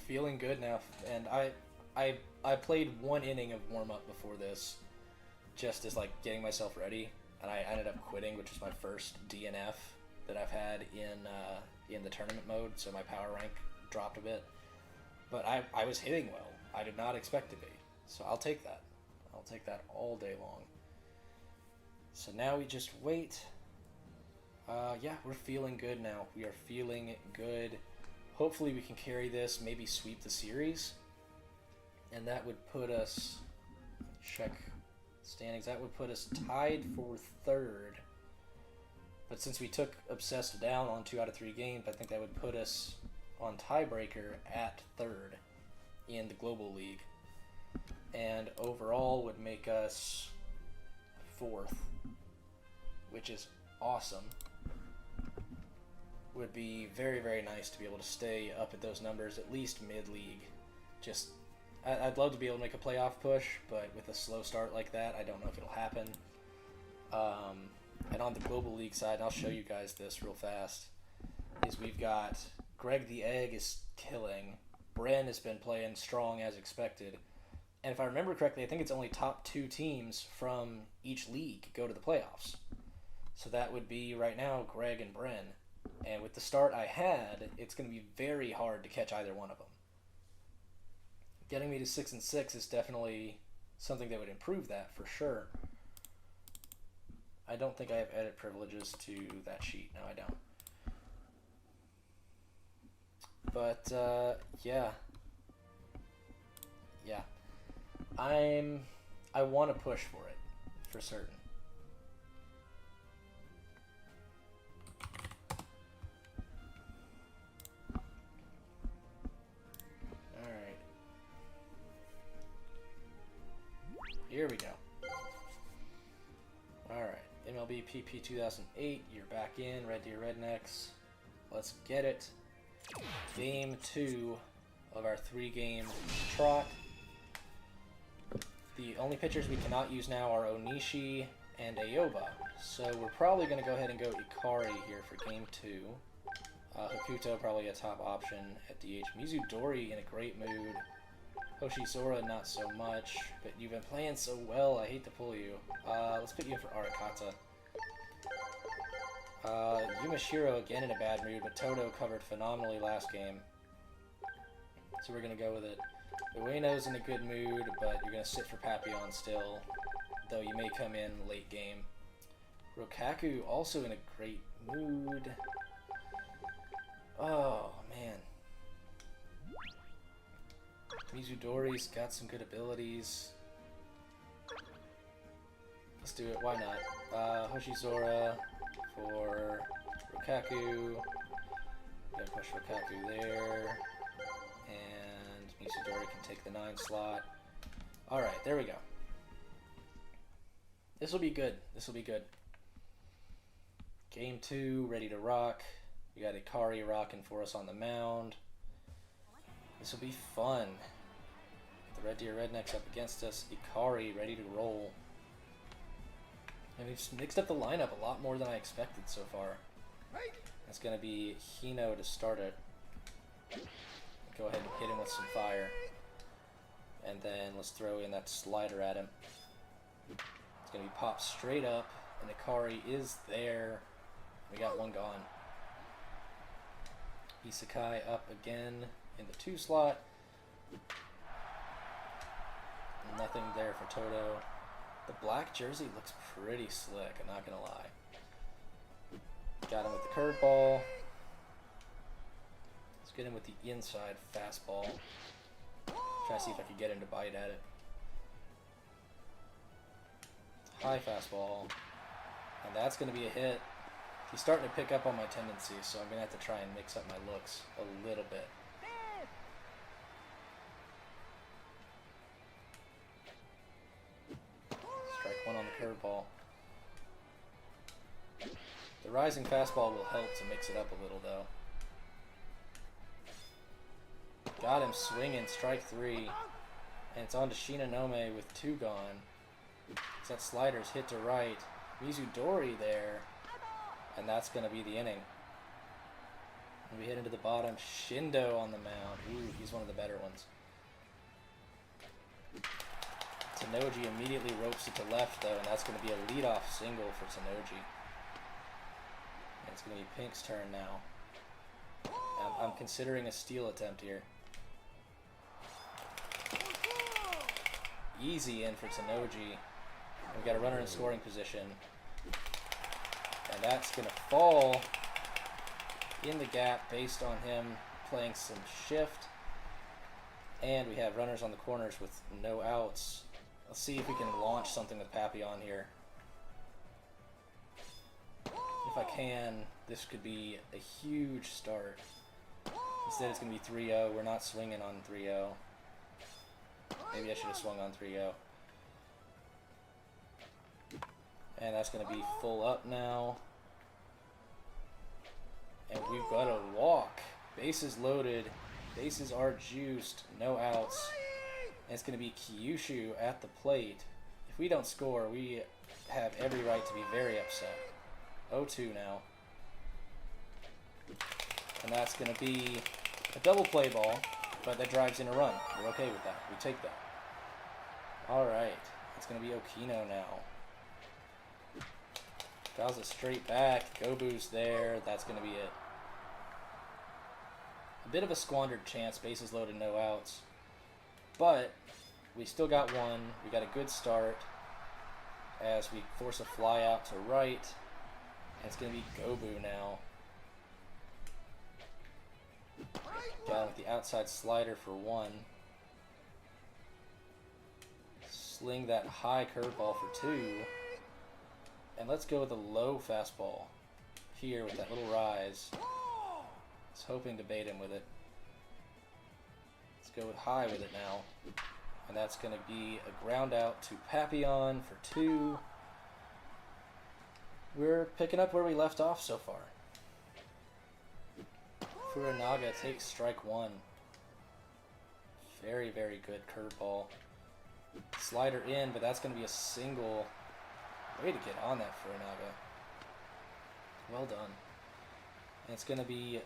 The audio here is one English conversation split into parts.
feeling good now, and I played one inning of warm up before this, just as like getting myself ready, and I ended up quitting, which was my first DNF that I've had in the tournament mode, so my power rank dropped a bit. But I was hitting well. I did not expect to be, so I'll take that. I'll take that all day long. So now we just wait. Yeah, we're feeling good now. We are feeling good. Hopefully we can carry this, maybe sweep the series. And that would put us, check standings, that would put us tied for third. But since we took Obsessed down on 2 out of 3 games, I think that would put us on tiebreaker at third in the Global League. And overall would make us fourth, which is awesome. Would be very, very nice to be able to stay up at those numbers, at least mid-league. Just, I'd love to be able to make a playoff push, but with a slow start like that, I don't know if it'll happen. And on the Global League side, I'll show you guys this real fast, is we've got Greg the Egg is killing. Bren has been playing strong as expected. And if I remember correctly, I think it's only top 2 teams from each league go to the playoffs. So that would be, right now, Greg and Bren. And with the start I had, it's going to be very hard to catch either one of them. Getting me to 6-6 is definitely something that would improve that for sure. I don't think I have edit privileges to that sheet. No, I don't. But yeah. I want to push for it, for certain. Alright. Here we go. Alright. MLB PP 2008, you're back in. Red Deer Rednecks. Let's get it. Game 2 of our 3-game trot. The only pitchers we cannot use now are Onishi and Ayoba. So we're probably going to go ahead and go Ikari here for Game 2. Hokuto probably a top option at DH. Mizudori in a great mood. Hoshizora not so much, but you've been playing so well, I hate to pull you. Let's put you in for Arakata. Yumashiro again in a bad mood, but Toto covered phenomenally last game. So we're going to go with it. Ueno's in a good mood, but you're going to sit for Papillon still, though you may come in late game. Rokaku also in a great mood. Oh, man. Mizudori's got some good abilities. Let's do it, why not? Hoshizora for Rokaku. Gonna push Rokaku there. And Mizudori can take the 9 slot. Alright, there we go. This will be good. This will be good. Game 2, ready to rock. We got Ikari rocking for us on the mound. This will be fun. The Red Deer Rednecks up against us. Ikari ready to roll. And we've mixed up the lineup a lot more than I expected so far. It's going to be Hino to start it. Go ahead and hit him with some fire. And then let's throw in that slider at him. It's going to be popped straight up. And Ikari is there. We got one gone. Isekai up again in the 2 slot. Nothing there for Toto. The black jersey looks pretty slick, I'm not going to lie. Got him with the curveball. Let's get him with the inside fastball. Try to see if I can get him to bite at it. High fastball. And that's going to be a hit. He's starting to pick up on my tendencies, so I'm going to have to try and mix up my looks a little bit. Strike 1 on the curveball. The rising fastball will help to mix it up a little, though. Got him swinging, strike 3. And it's on to Shinonome with 2 gone. That slider's hit to right. Mizudori there. And that's going to be the inning. We head into the bottom. Shindo on the mound. Ooh, he's one of the better ones. Tanoji immediately ropes it to left, though, and that's going to be a leadoff single for Tanoji. And it's going to be Pink's turn now. I'm considering a steal attempt here. Easy in for Tanoji. We've got a runner in scoring position. And that's going to fall in the gap based on him playing some shift. And we have runners on the corners with no outs. Let's see if we can launch something with Papillon here. If I can, this could be a huge start. Instead it's going to be 3-0. We're not swinging on 3-0. Maybe I should have swung on 3-0. And that's going to be full up now. And we've got a walk. Bases loaded. Bases are juiced. No outs. And it's going to be Kyushu at the plate. If we don't score, we have every right to be very upset. 0-2 now. And that's going to be a double play ball, but that drives in a run. We're okay with that. We take that. Alright. It's going to be Okino now. Fouls it straight back. Gobu's there. That's going to be it. A bit of a squandered chance. Bases loaded, no outs. But we still got one. We got a good start as we force a fly out to right. And it's going to be Gobu now. Got him with the outside slider for one. Sling that high curveball for two. And let's go with a low fastball here with that little rise. I was hoping to bait him with it. Let's go with high with it now. And that's going to be a ground out to Papillon for two. We're picking up where we left off so far. Furanaga takes strike one. Very, very good curveball. Slider in, but that's going to be a single. Way to get on that, Furanaga. Well done. And it's going to be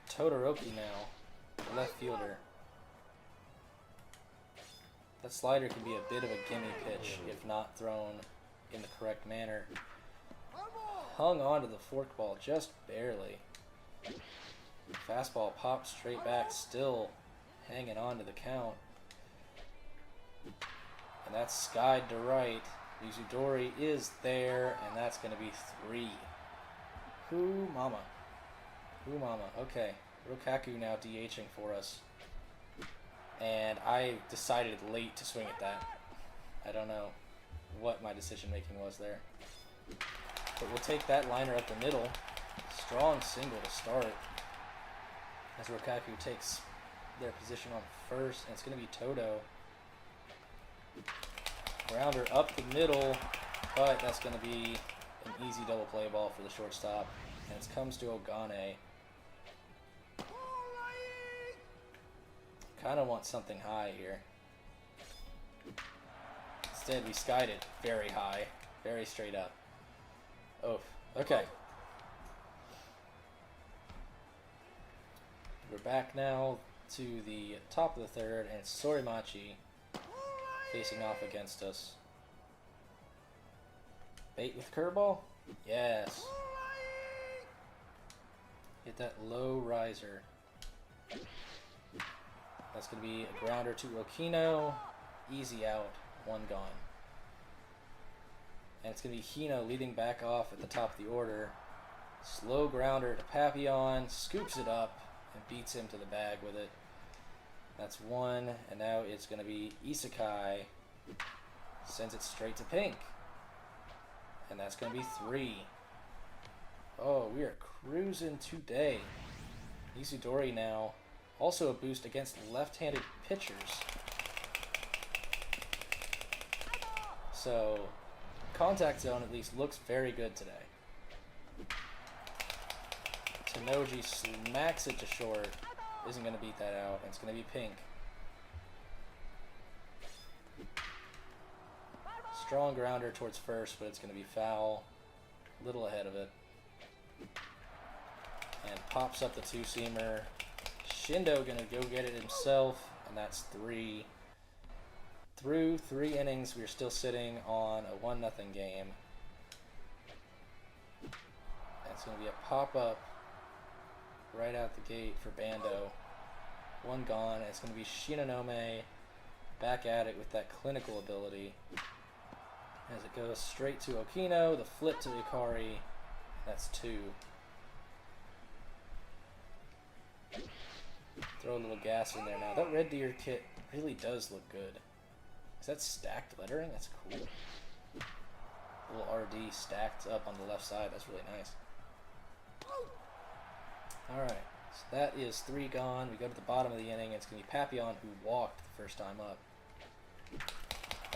Todoroki now, the left fielder. That slider can be a bit of a gimme pitch if not thrown in the correct manner. Hung on to the forkball just barely. Fastball popped straight back, still hanging on to the count. And that's skied to right. Mizudori is there, and that's going to be three. Who mama. Who mama. Okay. Rokaku now DHing for us. And I decided late to swing at that. I don't know what my decision making was there. But we'll take that liner up the middle. Strong single to start. As Rokaku takes their position on first, and it's going to be Toto. Grounder up the middle, but that's going to be an easy double play ball for the shortstop. And it comes to Ogane. Kind of want something high here. Instead, we skied it very high, very straight up. Oh, okay. We're back now to the top of the third, and it's Sorimachi facing off against us. Bait with curveball? Yes. Hit that low riser. That's going to be a grounder to Okino. Easy out. One gone. And it's going to be Hino leading back off at the top of the order. Slow grounder to Papillon. Scoops it up and beats him to the bag with it. That's one. And now it's going to be Isekai. Sends it straight to Pink. And that's going to be three. Oh, we are cruising today. Isidori now. Also a boost against left-handed pitchers. So, contact zone at least looks very good today. Tanoji smacks it to short. Isn't going to beat that out. And it's going to be Pink. Strong grounder towards first, but it's going to be foul. A little ahead of it. and pops up the two-seamer. Shindo gonna go get it himself, and that's 3. Through 3 innings, we're still sitting on a 1-0 game. It's gonna be a pop-up right out the gate for Bando. 1 gone, and it's gonna be Shinonome back at it with that clinical ability. As it goes straight to Okino, the flip to Ikari, that's 2. Throw a little gas in there now. That Red Deer kit really does look good. Is that stacked lettering? That's cool. A little RD stacked up on the left side. That's really nice. Alright, so that is 3 gone. We go to the bottom of the inning. It's going to be Papillon who walked the first time up.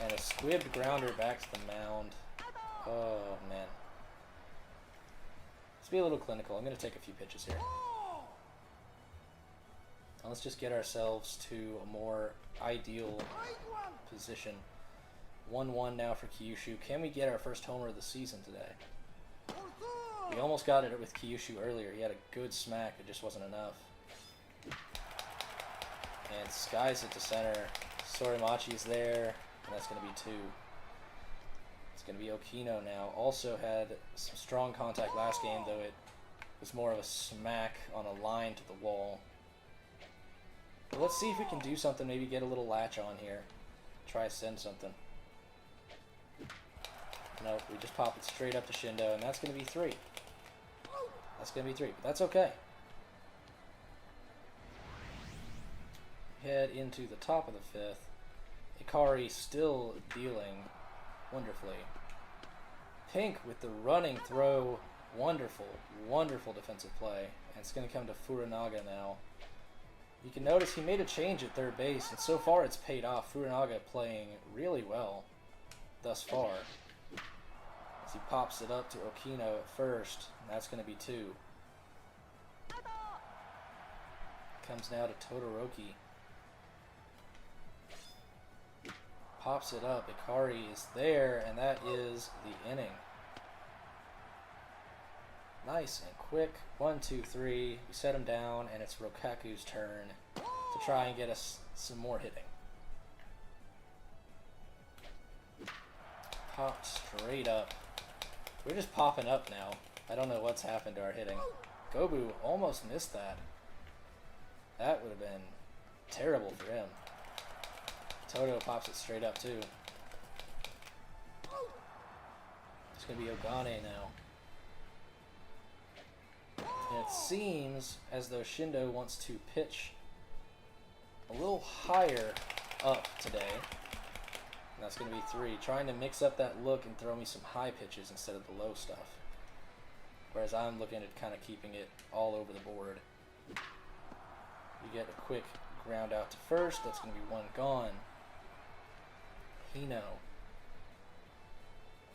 And a squibbed grounder back to the mound. Oh, man. Let's be a little clinical. I'm going to take a few pitches here. Now let's just get ourselves to a more ideal position. 1-1 now for Kyushu. Can we get our first homer of the season today? We almost got it with Kyushu earlier. He had a good smack. It just wasn't enough. And skies it to center. Sorimachi's there. And that's going to be 2. It's going to be Okino now. Also had some strong contact last game, though it was more of a smack on a line to the wall. But let's see if we can do something. Maybe get a little latch on here. Try send something. Nope, we just pop it straight up to Shindo, and that's going to be 3. That's going to be 3, but that's okay. Head into the top of the 5th. Ikari still dealing wonderfully. Pink with the running throw. Wonderful, wonderful defensive play. And it's going to come to Furunaga now. You can notice he made a change at third base, and so far it's paid off. Furunaga playing really well thus far. As he pops it up to Okino at first, and that's going to be 2. Comes now to Todoroki. Pops it up. Ikari is there, and that is the inning. Nice and quick. 1, 2, 3. We set him down, and it's Rokaku's turn to try and get us some more hitting. Popped straight up. We're just popping up now. I don't know what's happened to our hitting. Gobu almost missed that. That would have been terrible for him. Toto pops it straight up too. It's going to be Ogane now. And it seems as though Shindo wants to pitch a little higher up today. And that's going to be 3. Trying to mix up that look and throw me some high pitches instead of the low stuff. Whereas I'm looking at kind of keeping it all over the board. You get a quick ground out to first. That's going to be 1 gone. Hino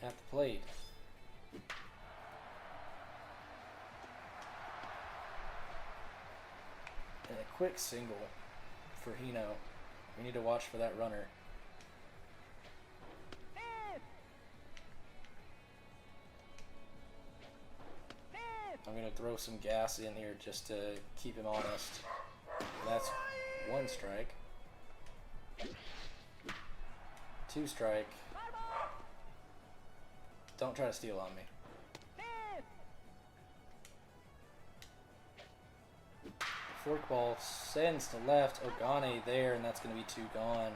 at the plate. And a quick single for Hino. We need to watch for that runner. I'm going to throw some gas in here just to keep him honest. And that's 1 strike. 2 strike. Don't try to steal on me. Forkball sends to left. Ogane there, and that's going to be 2 gone.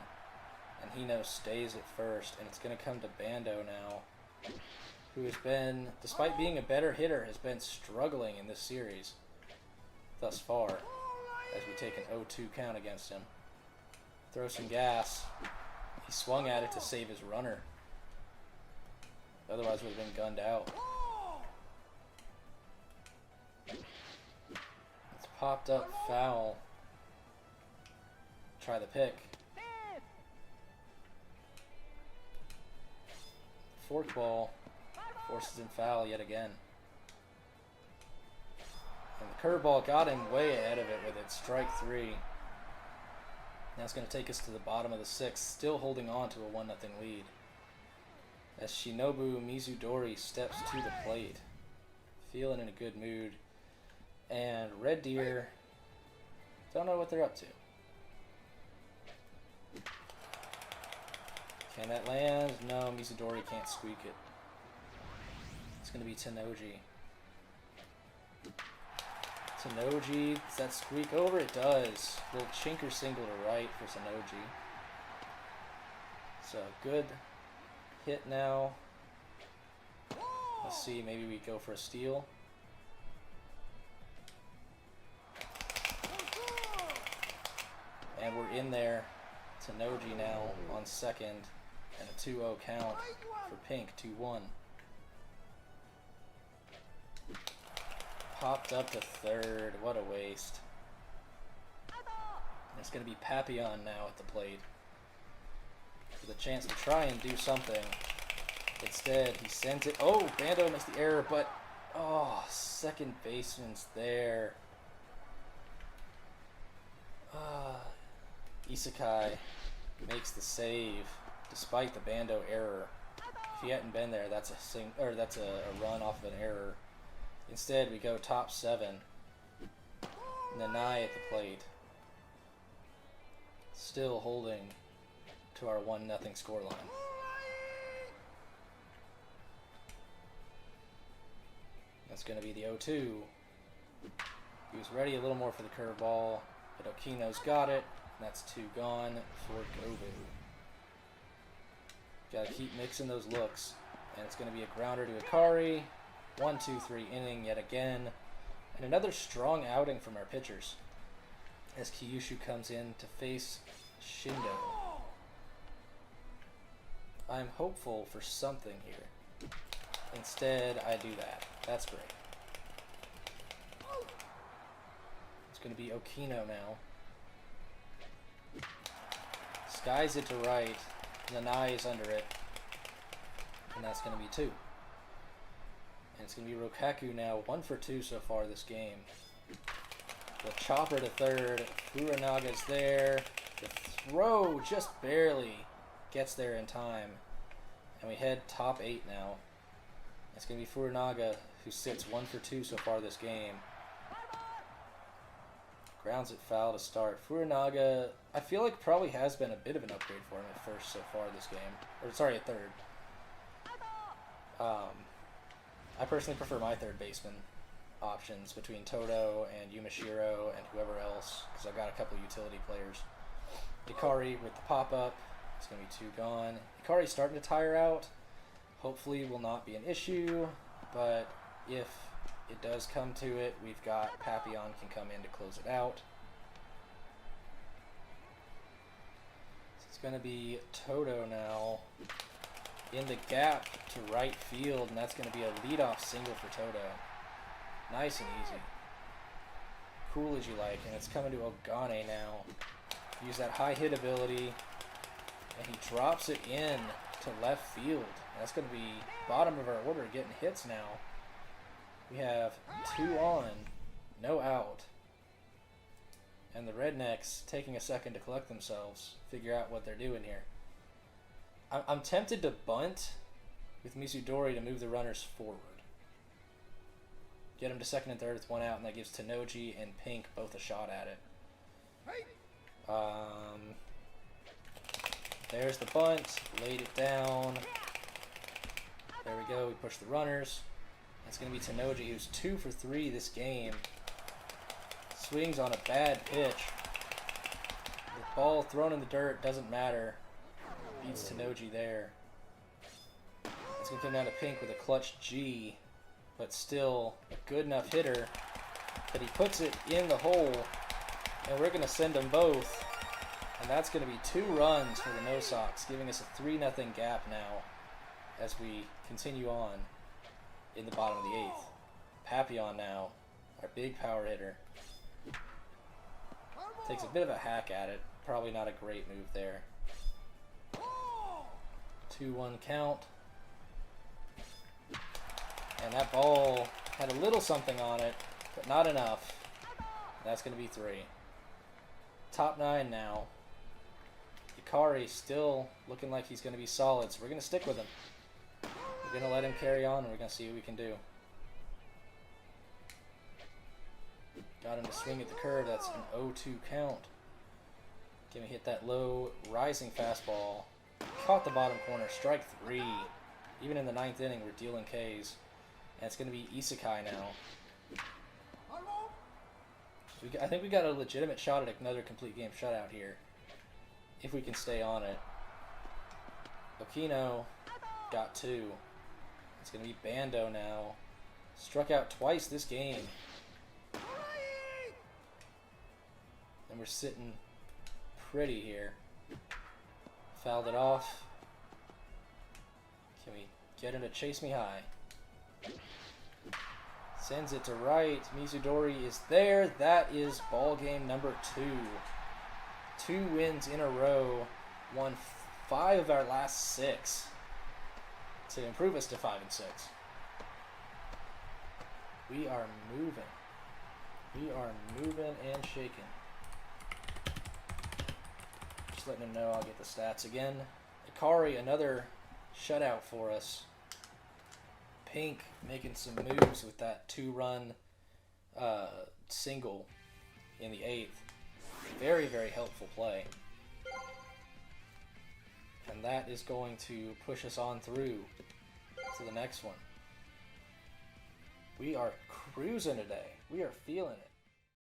And Hino stays at first, and it's going to come to Bando now, who has been, despite being a better hitter, has been struggling in this series thus far as we take an 0-2 count against him. Throw some gas. He swung at it to save his runner. Otherwise would have been gunned out. It's popped up foul. Try the pick. Forkball forces him foul yet again. And the curveball got him way ahead of it with it. Strike 3. That's going to take us to the bottom of the 6th, still holding on to a 1-0 lead. As Shinobu Mizudori steps to the plate. Feeling in a good mood. And Red Deer, don't know what they're up to. Can that land? No, Mizudori can't squeak it. It's going to be Tenoji. Tenoji, does that squeak over? It does. Little chinker single to right for Tenoji. So, good hit now. Let's see, maybe we go for a steal. And we're in there. Tenoji now on second. And a 2-0 count for Pink, 2-1. Popped up to third. What a waste. And it's going to be Papillon now at the plate. With a chance to try and do something. Instead, he sends it. Oh, Bando missed the error, but... Oh, second baseman's there. Isekai makes the save despite the Bando error. If he hadn't been there, that's a run off of an error. Instead, we go top 7. Nanai at the plate. Still holding to our 1-0 scoreline. That's going to be the 0-2. He was ready a little more for the curveball, but Okino's got it. And that's 2 gone for Gobu. Gotta keep mixing those looks. And it's going to be a grounder to Ikari. 1-2-3 inning yet again. And another strong outing from our pitchers. As Kyushu comes in to face Shindo. I'm hopeful for something here. Instead, I do that. That's great. It's going to be Okino now. Skies it to right. Nanai is under it. And that's going to be 2. And it's going to be Rokaku now. 1 for 2 so far this game. The chopper to third. Furanaga's there. The throw just barely gets there in time. And we head top 8 now. It's going to be Furunaga, who sits 1 for 2 so far this game. Grounds it foul to start. Furunaga, I feel like probably has been a bit of an upgrade for him at first so far this game. Or, sorry, at third. I personally prefer my third baseman options between Toto and Yumashiro and whoever else, because I've got a couple utility players. Ikari with the pop-up. It's going to be 2 gone. Ikari's starting to tire out. Hopefully will not be an issue, but if it does come to it, we've got Papillon can come in to close it out. So it's going to be Toto now in the gap to right field, and that's going to be a leadoff single for Toto. Nice and easy. Cool as you like, and it's coming to Ogane now. Use that high hit ability, and he drops it in to left field. That's going to be bottom of our order getting hits now. We have 2 on, no out. And the Rednecks taking a second to collect themselves, figure out what they're doing here. I'm tempted to bunt with Mizudori to move the runners forward. Get them to second and third with 1 out, and that gives Tenoji and Pink both a shot at it. There's the bunt, laid it down. There we go, we push the runners. It's going to be Tenoji, who's 2 for 3 this game. Swings on a bad pitch. The ball thrown in the dirt, doesn't matter. Beats Tenoji there. It's going to come down to Pink with a clutch G, but still a good enough hitter that he puts it in the hole, and we're going to send them both. And that's going to be 2 runs for the No Sox, giving us a 3-0 gap now as we continue on in the bottom of the 8th. Papillon now, our big power hitter. Takes a bit of a hack at it. Probably not a great move there. 2-1 count. And that ball had a little something on it, but not enough. That's going to be 3. Top 9 now. Ikari still looking like he's going to be solid, so we're going to stick with him. We're going to let him carry on, and we're going to see what we can do. Got him to swing at the curve. That's an 0-2 count. Can we hit that low rising fastball? Caught the bottom corner. Strike 3. Even in the 9th inning, we're dealing Ks. And it's going to be Isekai now. I think we got a legitimate shot at another complete game shutout here. If we can stay on it. Okino got 2. It's going to be Bando now. Struck out twice this game. And we're sitting pretty here. Fouled it off. Can we get him to chase me high? Sends it to right. Mizudori is there. That is ball game number 2. 2 wins in a row. Won 5 of our last 6 to improve us to 5-6. We are moving. We are moving and shaking. Just letting him know I'll get the stats again. Ikari, another shutout for us. Pink making some moves with that 2-run single in the 8th. Very, very helpful play. And that is going to push us on through to the next one. We are cruising today. We are feeling it.